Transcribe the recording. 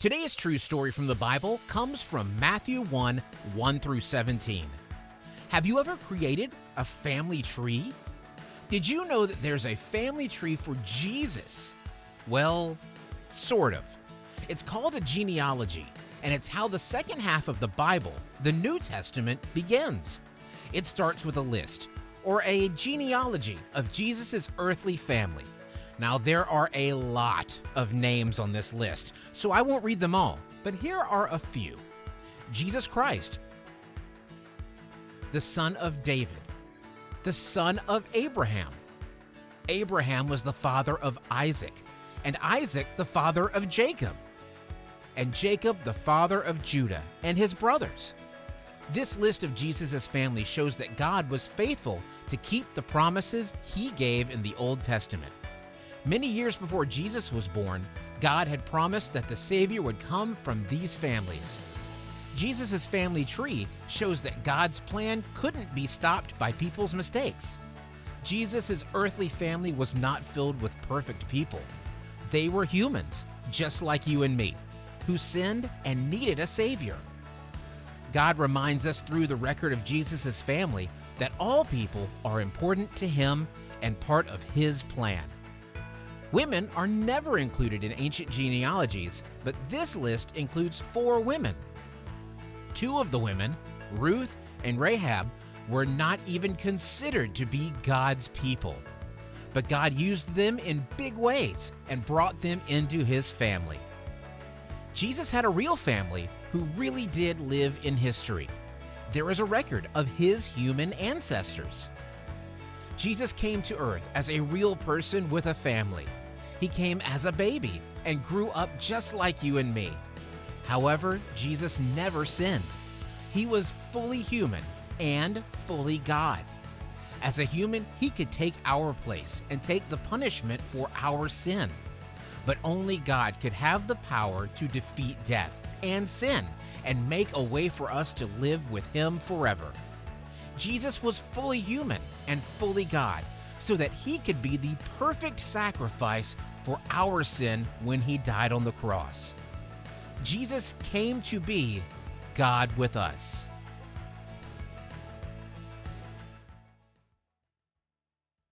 Today's true story from the Bible comes from Matthew 1 through 17. Have you ever created a family tree? Did you know that there's a family tree for Jesus? Well, sort of. It's called a genealogy, and it's how the second half of the Bible, the New Testament, begins. It starts with a list, or a genealogy, of Jesus' earthly family. Now, there are a lot of names on this list, so I won't read them all, but here are a few. Jesus Christ, the son of David, the son of Abraham. Abraham was the father of Isaac, and Isaac the father of Jacob, and Jacob the father of Judah and his brothers. This list of Jesus' family shows that God was faithful to keep the promises he gave in the Old Testament. Many years before Jesus was born, God had promised that the Savior would come from these families. Jesus' family tree shows that God's plan couldn't be stopped by people's mistakes. Jesus' earthly family was not filled with perfect people. They were humans, just like you and me, who sinned and needed a Savior. God reminds us through the record of Jesus' family that all people are important to Him and part of His plan. Women are never included in ancient genealogies, but this list includes 4 women. 2 of the women, Ruth and Rahab, were not even considered to be God's people. But God used them in big ways and brought them into His family. Jesus had a real family who really did live in history. There is a record of His human ancestors. Jesus came to earth as a real person with a family. He came as a baby and grew up just like you and me. However, Jesus never sinned. He was fully human and fully God. As a human, He could take our place and take the punishment for our sin. But only God could have the power to defeat death and sin and make a way for us to live with Him forever. Jesus was fully human and fully God, so that He could be the perfect sacrifice for our sin when He died on the cross. Jesus came to be God with us.